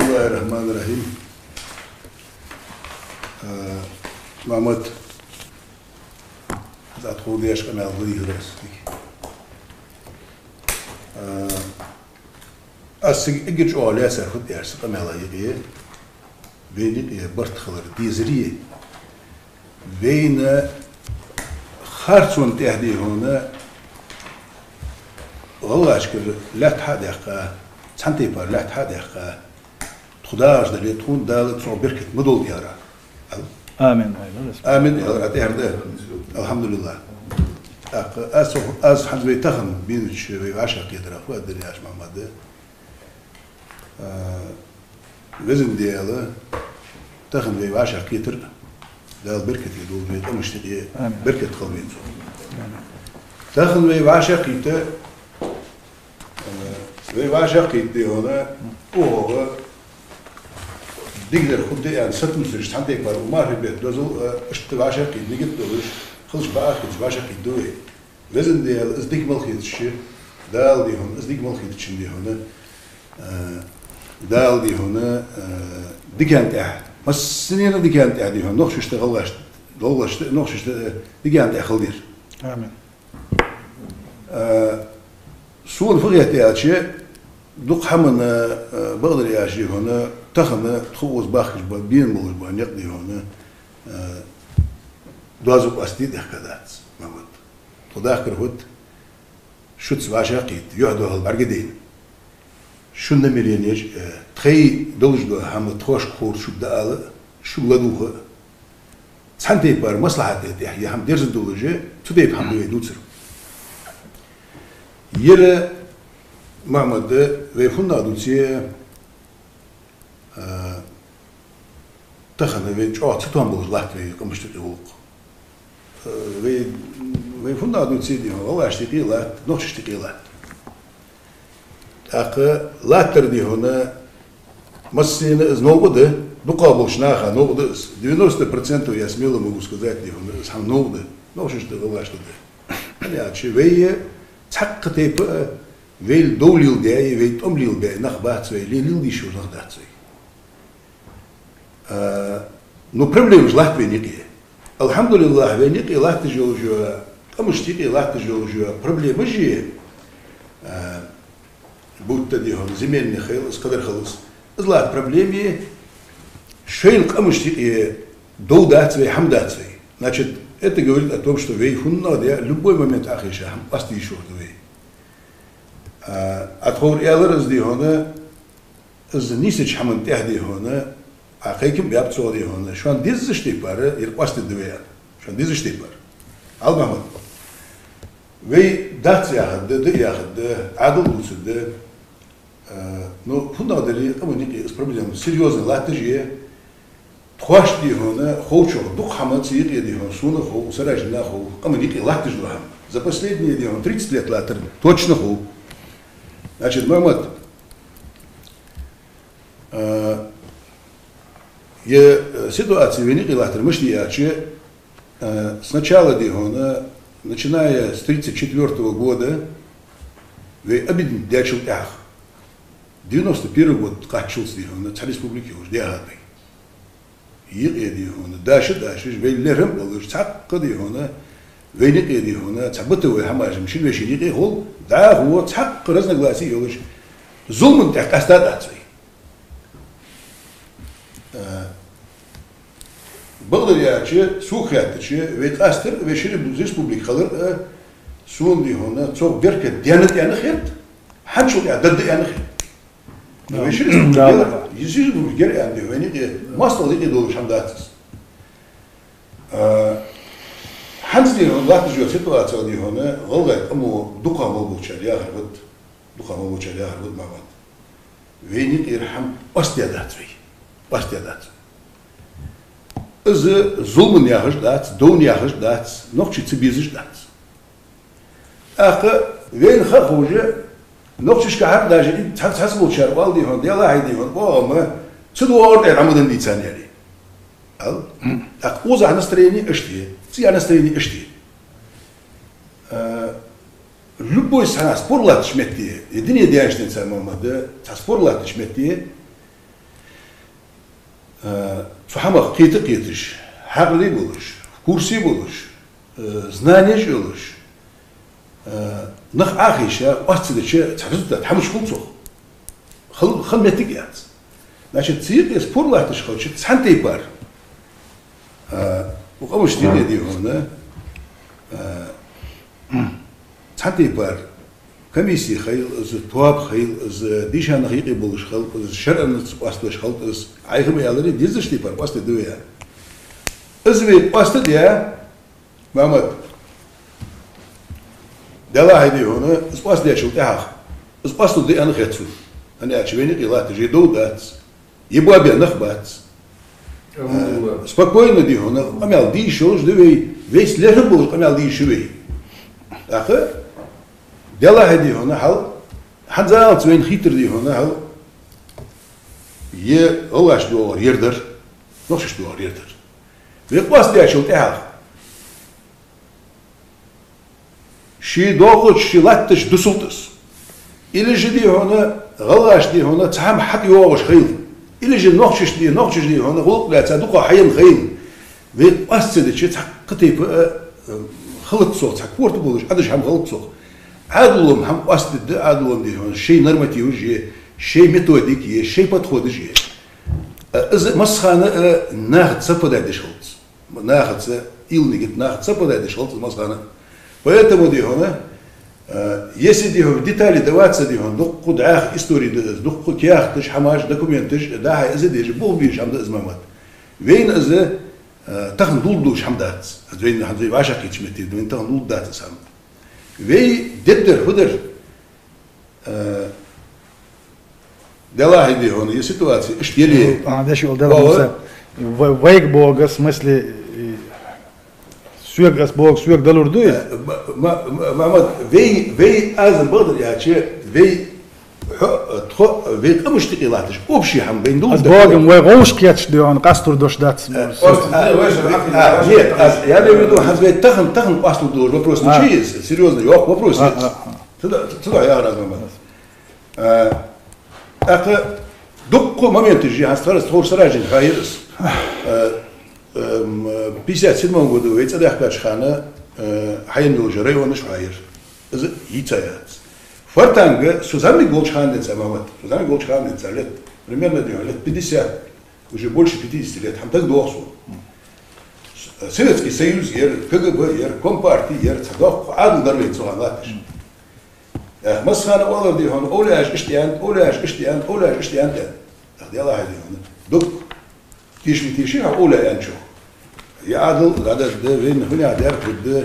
Bismillahirrahmanirrahim. Mahmut zat خوردیش که مالوی هرستی. Asıl ilginç olayı sarfıt dersi kamelayı beni bartxalar dizriye beyne harçun tehdihuna Allah aşkına la tahdiqa santi par la tahdiqa خداش دلی تون دال تو برکت مدول یارا آمین آمین اتهرده الحمدلله از حزبی تخم بینش و عاشق یدرا خود دریاش محمد وزن دیاله تخم و عاشق یتر دال برکت یدول و تمشتری برکت خلوین تخم و عاشق یتر و عاشق یتی هونه اوه ديقدر خد يعني ست مسج عندك بار وما في بيت لازم اشتباشة كي نجد دولش خلص بقى اشتباشة كي دوي وزن دي ازديك ملخيت الشيء دال دي هون ازديك ملخيت الشيء دي هون دال دي هون دي كانت احد بس سنين دي كانت احد دي هون نخش اشتغلش والله نخش دي كانت اخلدير آمين سؤال فقيه تاعشي دوق حمن بقدر يعيش هنا تخنا تخوز باخش بين بولش بان يقضي هنا دوازو أستيد إحكادات محمد تداخل هود شو تسواشاقيت يعدو هالبرقدين شو نمرينيش تخي دولج دو هم تخوش خور شو بدأ شو لدوها تحنتي بار مصلحة تحيي هم درس دولجة تديب هم يدوتر يرى محمد ويفونا دوتيه تخنا ويج تطعم بوز لاتوي كمشت الوق ويفونا دوتيه دي والله اشتكي لات نوش اشتكي لات أخ لاتر دي هنا مسين из нового дукабошнаха нового 90% я смело могу сказать дي هنا сам нового нож что было что да я чевее цаккте ويل دوليل جاي ويل أمليل جاي نخبات ويل ليل دي شو نخدات ويل نو проблем جلات بينيقي الحمد لله بينيقي لا تجول جوا كمش تيجي لا تجول جوا проблем مجي будто دي هون زميلني خيل قدر خلص زلات проблемي شيء كمش تيجي دودات ويل حمدات ويل значит это говорит о том что вей фунна да любой момент ахиша пасти шо вей أتخور إيالرز دي هنا إذا نيسش حمن تهدي هنا عقيكم بيابتسو دي هنا شوان ديزش تيبار يرقاست الدويات شوان ديزش تيبار على محمد وي دات ياخد ده ياخد عدل دوسد نو فونا دري أمونيكي إس проблем серьезно латежие تخواش دي هنا خوشو дух حمد سيقي دي هنا سونا хо سراجنا хо أمونيكي латеж лахам за последние дни 30 лет латер точно хо Значит, Махмад, ситуация в Николаеве Мышлияче сначала Дихона, начиная с 1934 года, обиден дячил ях. 91 год качался Дихона, царь республики уже диагатый. Иге Дихона, дальше, вейлерем был, цакка Дихона, вейнике Дихона, цабытовый хамажем, шинвешинике хол, да, вот так разногласий ёлыш. Зулман так остататься. Благодаря че сухатче, ведь астер вешили в республике халыр сунди хона, цог берка дянат янахет, ханчул я дадды янахет. Вешили да. Езжи в гер янди, вейнике масло лике долу шамдатс. Ханзди латыш жо ситуация ди хона, голгай аму дука молбучар я харбат, мамат. Вейник ирхам остядатвей. Из зулман яхаш дац, дон яхаш дац, нохчи цибизиш дац. Аха вейн хахуже нохчиш кахар даже цац молчар валди хон, дела хайди хон, бома цудуор рамадан дицаняри. Ал? Так уза настроение эшти. Ция настроение эшти. Любой сана спорлат шметти. Едине дианшница мамада, спорлат шметти. Fahamak kıytık yetiş, haklı buluş, kursi buluş, znaniye buluş. Nah ahişe, astıdıçı, çarızda, hamış kulçuk. Hılmetik yaz. Значит, цирк спорлахты шхочет, цанты пар. У кого что не делано, цанты пар. Комиссия хай, туап хай, дишан хай был шхал, шаран спасты шхал, айхме ялары дизышты пар, пасты дуя. Изве пасты дия, мамат. Дала хай делано, спасты дия шултах, спасты дия анхетсу. Они очевидно делают, же доудат. Ебу обе нахбат. Спокойно дихо, амял дишо, ждевей, весь лежит был, амял дишевей. Аха, дела дихо, нахал, ханзал цвейн хитр дихо, нахал, е олаш дуар ердер, ношиш дуар ердер. Век вас дячил тях. Ши долго ши латтыш дусултыс. Или же дихо, غلاش دي هنا تهم حد يواغش خيل إلى جل نقشش دي هنا غلق لا تصدق حين خيل وأسد شيء قطيب خلط صوت تكورت بولش عادش هم خلط صوت عادلهم هم أسد عادلهم دي هنا شيء نرمتي وجه شيء ميثوديكي شيء بتخودش إذا مسخانة ناخد سبب ده شغلت ناخد إلنيجت ناخد سبب ده شغلت مسخانة поэтому دي هنا если дихо детали даваться дихо, ну куда истории даз, ну куда тыш хамаш документыш, да хай азы дежи бол бир шамда измамат. Вейн азы тахн дулду шамдац, вейн ханзы ваша кичмети, вейн тахн дулдац сам. Вей деттер худер дела дихо, ну ситуация, иштели. Дальше олдала вейк бога, в смысле sürekli boğuk sürekli dalurdu ya. Mahmut, vey azın bağdır ya ki vey kamıştık ilatış. Общий ham ben dolu. Az boğum vey hoş kiyaç diyor an kastur doşdat. Нет, я имею в виду, hazvey tahın aslı doğru. Вопрос ничей, серьезно, yok вопрос. Туда я размамат. Акı dokku моменты же хастарас торсаражин хайрс. 57 году ведь Адахкачхана хайнул же район Швайер. Это яйцаят. Фартанга Сузами Голчханец Амамат. Сузами Голчханец лет примерно лет 50, уже больше 50 лет. Хам так дохсу. Советский Союз, КГБ, Компартия, Цадох, Адл Дарлей Цуганлатиш. Масхана Олар Дихон, Оляш Иштиан. Дело Хайдихон. Док تيشي أولى أنشو يعادل هذا ده وين هنا ده ده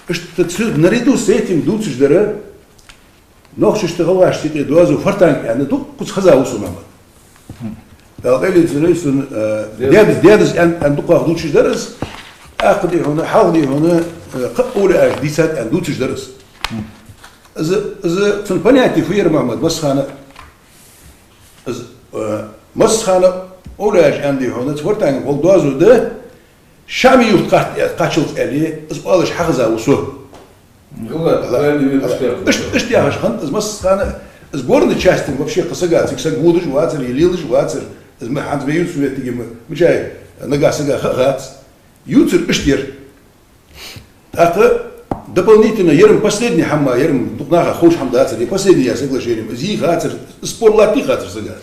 إيش تصير نريدو سيتم دوتش درة نخش اشتغل عشتي دوازو فرتان يعني دو كوس خزا وصل معه الغالي زريسون ديادز أن دقة دوتش درس أخذي هنا حاولي هنا أولى أش ديسات أن دوتش درس إذا تنبنياتي فير محمد مسخانة Olaş endi hona tvortan bol dozu da Şami yurt kaçıldı eli isbalış haqza usu. İşte ya han izmas kana izborni частин вообще qasagats iksa gudus watsir ililish watsir izma hand ve yut suveti gibi micay nagasiga gats yutir iştir. Aqı дополнительно ярым последний хамма ярым дукнаха хош хамдатир и последний я соглашением зи гатир спорлати гатир сага.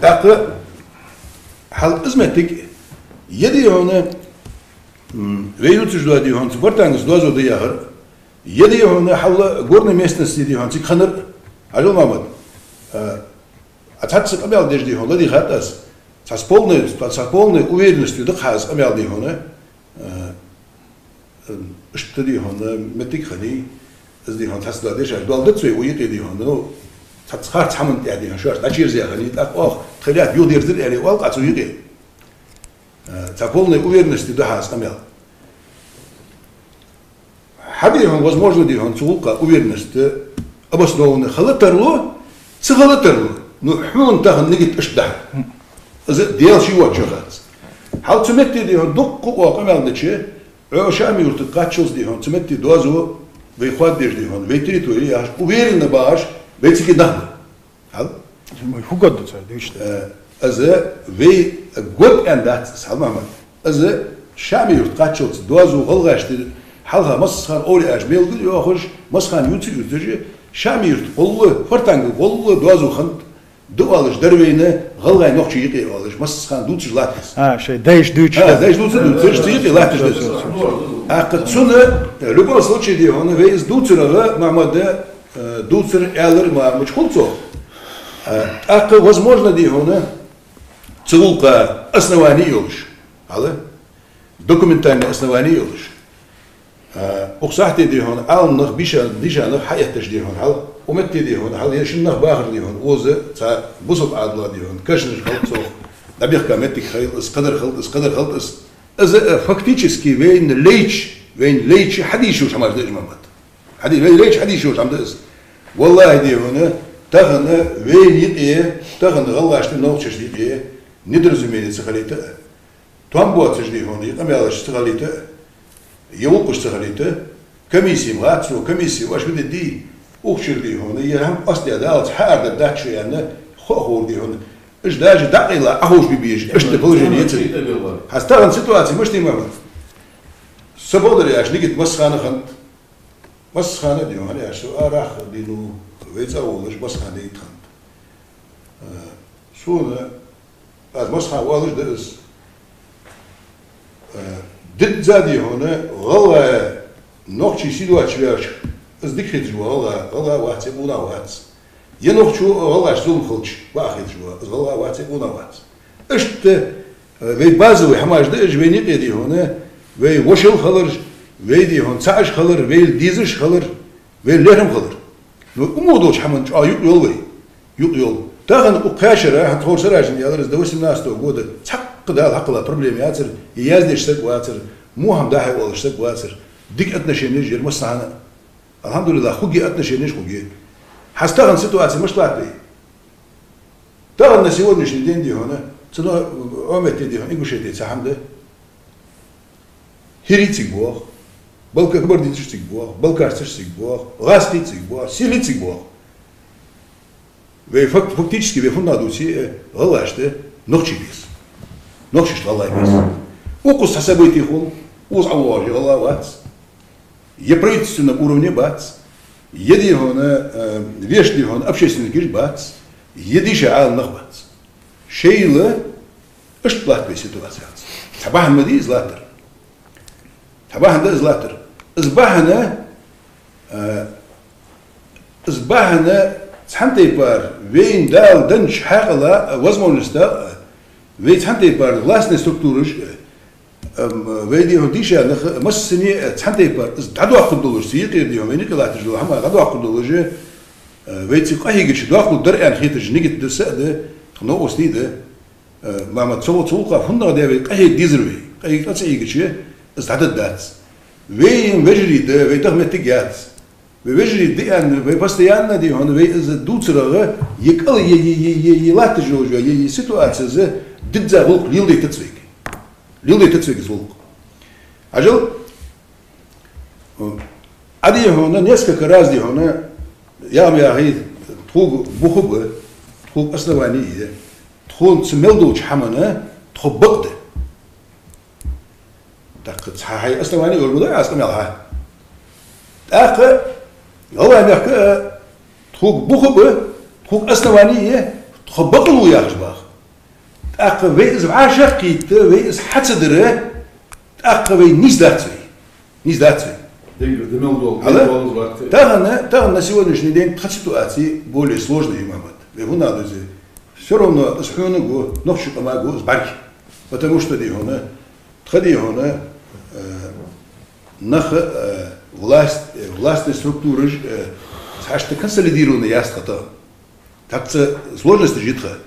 Aqı hal izmettik yedi hona ve yutuşdu diyor hansı portanız dozo da yağır yedi hona hal gorne местности diyor hansı kanır alo mamad athatsı kamel dejdi hona di khatas полной уверенностью да хаз камел ди hona işte diyor hona metik khani iz di hona hasda deja daldı tsuy uyit di hona تتصخر تحمل يعني شو أشير زي خلي أخ خليات يودير ذي يعني والله أتويجي تقولني уверенности ده هاستمر حبيهم возможно دي هون سوق уверенность обоснованно خلطرلو سخلطرلو نحون تاخن نجد إشدح إذا ديال شيء وجهات حال تمتي دي هون دق وقمل نشي عشان يرتقاتشوز دي هون تمتي دوزو ويخواد دي هون ويتريتوري уверенно باش بيتسكي نحن هل Hoe gaat het zo? Dus also wie gut an das salmama also shami yurt qachot dozu gholgashti halha masxan oli ajmel gul yoxush masxan yutu yutuji shami yurt qollu fortang qollu dozu khant dualish darweyne gholgay noqchi yiqi olish masxan dutsish latis şey Duits. Дальше дуцер yiqi latis aqt sunu любом случае ди он вейс дуцерга мамада дуцер элер мамыч хулцо aq возможно ди он целука основание юлш, але документальное основание юлш. Оксахте дихон, ал нах биша нах хаяташ дихон, ал уметте дихон, ал яшин нах бахр дихон, озе ца бусов адла дихон, кашниш халцов, набихка метик хайл, скадар халт, از فактически вейн лейч حديشو شمار ده إمامات. ليش حديشو شمار ده إس. والله دي هنا تغنى وين يقيه تغنى غلا عشان نوقش يقيه ندرس زميلي سخليته. توام بوات سجدي هنا يقام يلاش سخليته. يوقش سخليته. كميسي مغاتسو كميسي واش بدي دي أخشر دي هنا يهم أصلي هذا حار ده داتشو يعني خور دي هنا. إيش داج دقيلة أهوش بيبيج إيش تبلجني يتسي هستغن سيتواتي مش تيمام سبودر ياش نيجي مسخانة ديو هني عشو أراخ دينو ويز أولش مسخانة يتخن سونا از مسخانة أولش درس دد زادي هنا غلا نوخشي سيدواتش وياش از ديكريت جو غلا واتس مونا واتس ينوخشو غلاش زوم خلش واخد جو غلا واتس مونا واتس اشت وي بازوي حماش ده اج ويني قيدي هنا وي وشل خلر وي دي هون ساعش خلر وي ديزش خلر وي لرم خلر نو امودوش حمن يول وي يول تاغن وقاشره هتخور سراجن يالرز دوسم ناس تو غود تق ده الحقله بروبليم ياتر يازدش سك واتر مو هم داحي ولش سك واتر ديك اتنشيني جير مسانا الحمد لله خوجي اتنشينيش خوجي هستغن سيتواتي مش طلعتي تغن сегодняшний день دي هنا цена омети دي هنا игушети цахамде хирицик бог балка хбардицик бог балкарцик бог ластицик бог силицик бог ve фактически ve фундадуси галаште нохчибис нохчиш галайбис укус событий хул уз авожи галавац е правительственном уровне бац еди хона вешди хона общественный гиш бац едише ал нахбац шейлы اشتبهت بسيتواسيات صباح المدي زلاتر صباح ده زلاتر اصبحنا تحنتي بار وين دال دنش حقلا возможность وين تحنتي بار властной структуры ويدي هديشة مسني تحنتي بار دعوا قدولش سيقي ديهم وين كلاتر جو هم دعوا قدولش وين تقاهي جش دعوا قدر ان خيتج نيجت دسده نو وسيده ما تصوقا فندق ده قاهي ديزروي قاهي قصي جش استعدد دات وين وجري ده ويتهم تجات ويجري دي ان ويبستيان دي هون وي از دوتسرغه يقل يلات جوجو ي سيتواتسز ددزا волк лилдей тцвик волк ажал ади هون несколько раз ди هون я хи туг бухуб туг основание тхон цмелдуч хамана тхобгд так цахай основание ölmüde aslamялха так هو يحكي تخوك بخبة تخوك أسنوانية تخبقلو يا أخبار تأقوي إز عاشقيت وإز حتدره تأقوي نيز داتوي تاغنا сегодняшний день ситуации более сложные имамат. Его надо все равно схуну нохшу помогу с барки, потому что дихона тхадихона нах властной структуры сашты консолидированные ястхата. Так-то сложности житха.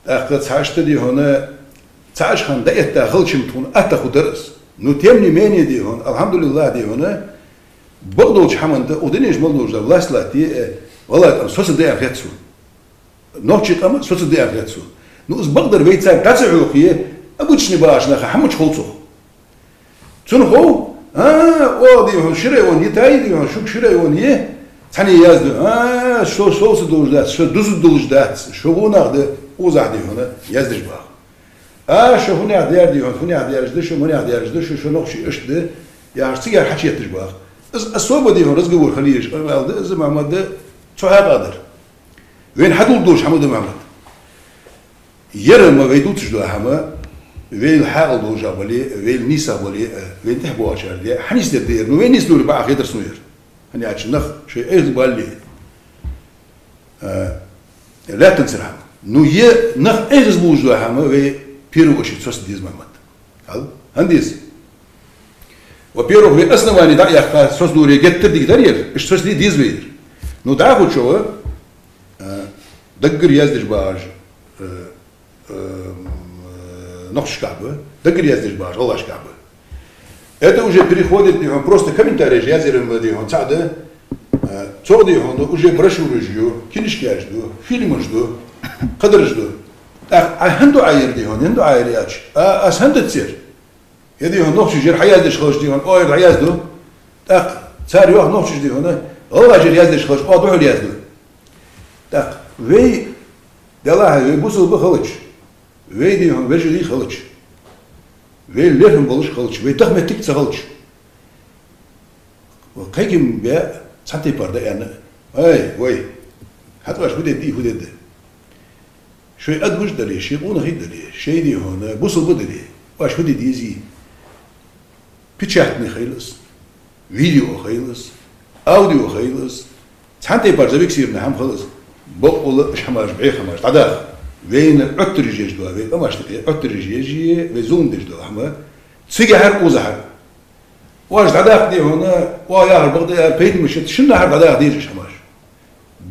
Так сашты дихона сашхан да это халчим тун атахударс. Но тем не менее дихон, алхамдулиллах дихона, Богдолч хаманда уденеш молдож да власть лати, вала соцдея фетсу. Ночи там соцдея фетсу. Ну с Богдар вейца тацухие обычный башна хамуч холцу. Цунхо о, дихон шире он итаи дихон шук шире он е Tani yazdı. Şu solsu doğucdat, şu düzü doğucdat, şu bunaqdı uzaq diyor yazdır bak. Şu huna der diyor, huna derdi, şu huna derdi, şu noqşi işdi. Yarsı yer haç yettir bak. Asoba diyor, razgovor xaliyş. Aldı, az Muhammed çoğa qadir. Wen hadul duş Hamid Muhammed. Yarım ve dutş do hama ve hal do jabali ve nisa bali ve tehbu açar diye. Hanis de diyor, no nis dur bak yedir suyer. Hani açnaq şey ez bali. لا تنسرها نو ي نخ إيش بوجودها هم وبيرو وش تصوص ديز محمد هل هنديس وبيرو في أصلا واني دا يا تصوص دوري جت تدي كتير إيش تصوص دي ديز وير نو دا هو شو دقر يزدج باج نقش كعبة دقر يزدج باج الله كعبة это уже переходит он просто комментарий я зерем он саде Çoğu diyor onu, уже broşürü жду, кинишки жду, фильмы жду, kadar жду. Handu ayır diyor, handu ayır yaç. As handu tsir. Ya diyor, nokşu jer hayal diş kılıç diyor, o ayır hayal diyor. Tak, çar yok nokşu diyor onu. Allah jer hayal diş kılıç, o doğru hayal diyor. Tak, ve delaha ve bu sılbı kılıç. Ve diyor, ve jeli kılıç. Ve lehim kılıç kılıç, ve tahmettik kılıç. Kaykim be Santi parda yani. Vay. Hatta şu dedi. Şu admış dali, şey onu hidali. Şey diyor ona, bu sıvı dali. Baş şu dedi zi. Piçat ne hayırlıs. Video hayırlıs. Audio hayırlıs. Santi parda beksir ne ham hayırlıs. Bu ola şamaj bey şamaj. Tada. Ve ne öttürücüz doğa ve ama işte öttürücüz ve zoom diyor ama. Sigar uzahar. واش داخ دي هنا ويا بغدا بيد مش شنو هاد داخ دي شماش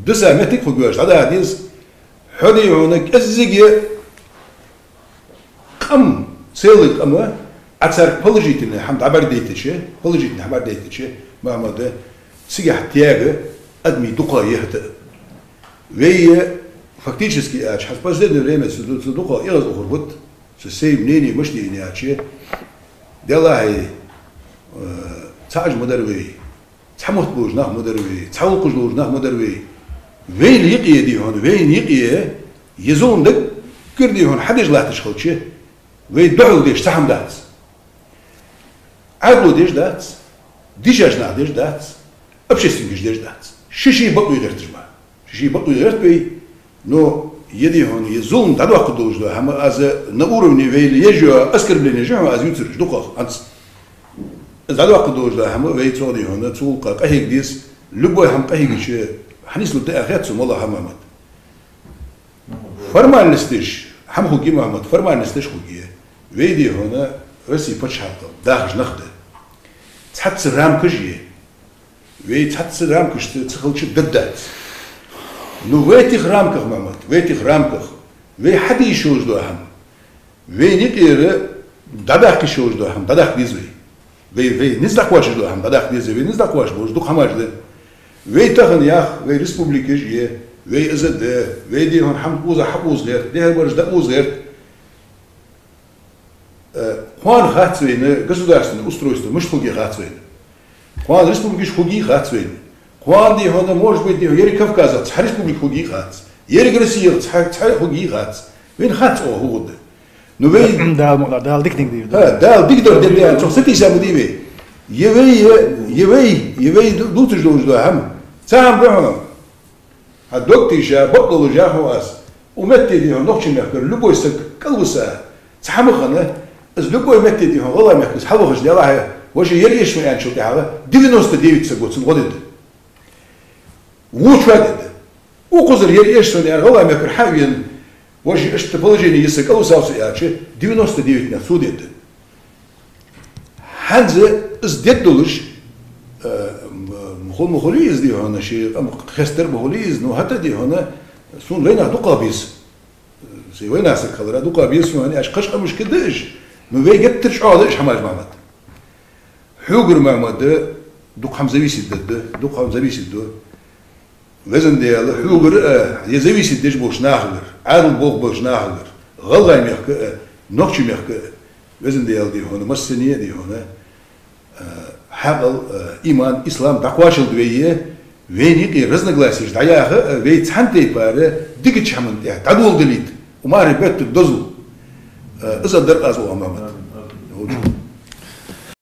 دسا متك فوقاش داخ ديز حدي هنا كزيجي قم سيلك اما اثر بولوجيتنا حمد عبر ديتشي بولوجيتنا عبر ديتشي ما مده سيح تياغ ادمي دقا يهت وي فاكتيشسكي اش حسب زين ريمس دقا يغز اخربط سي منيني مش دي نياتشي دلاهي تاج مدروي تحمت بوجناه مدروي تعوق بوجناه مدروي وين يقي دي هون وين يقي يزون دك كردي هون حدش لا تشخل شيء ويدعو ديش تحم دات عقلو ديش دات ديجاج نا ديش دات ابشسين ديش دات شيشي بقو يغير تجمع شيشي بقو يغير بي نو يدي هون يزون دادو اكو دوج دو هم از نورو نيفيل يجو اسكر بلين يجو از يوتر دوقا انت زادو أقدوش ده هم ويتوني هنا تولق قهيق ديس لبوي هم قهيق شيء حنيس له ده أخيات سم الله همامت فرمان نستش هم خوجي محمد فرمان نستش خوجي ويدي هنا رسي بتش حتى داخش نخده تحت سرام كجي ويتحت سرام كش تخلش بدات نو ويتي خرام كخ محمد ويتي خرام كخ وي حد يشوج ده هم ويني كيره داداك يشوج ده هم داداك ديزوي وی نزدیک واش دو هم داخل دیزه وی نزدیک واش بوش دو خماش ده وی تخن یاخ وی республикаш є وی ازد وی دی هن هم اوز حقوز غیر ده ورش ده اوز غیر خوان خاطوینه государственное устройство مش خوگی خاطوینه خوان республикаш خوگی خاطوینه خوان دی هن может быть دی یری کافکازا څه республик خوگی خاط یری روسیه څه خوگی خاط وین خاط او هود نو وی دال دikning diyor. دال dikdor dedi yani çok sıkı işe bu değil mi? Yeveyi dutuş doğuştu hem. Sen bu hanım. Ha doktorca bakılıca havas. Umet diyor nokçun yakır. Lüboysa kalbusa. Sahamıkanı. Az lüboy met diyor. Vallahi mekis. Havuz ya Allah. Hoş yeri yaşmayan çok ya. 99 sekotsun o dedi. Vuç dedi. O kızır yeri yaşmayan vallahi mekir haviyen. Вожи, что положение языка усался яче 99 на суде. Ханзе сдет долуш мухоли из дихона ши хестер мухоли из но хата дихона сун лена дуqabis. Зي وين اسك خضرا дуqabis يعني اش قش مش كدش نو وي جترش عاد اش حماج محمد حوغر محمد دوق حمزه بيسد دوق حمزه بيسد وزن ديال حوغر يزويس ديش بوش ناخر عارم بوش ناخر غلغاي ميخ نوكشي ميخ وزن ديال دي هنا مسنيه دي هنا حقل ايمان اسلام تقواش الدويه веники разногласия, да я ведь ханты паре дикичамын я тадул делит, умаре бет дозу, изадер азу амамат.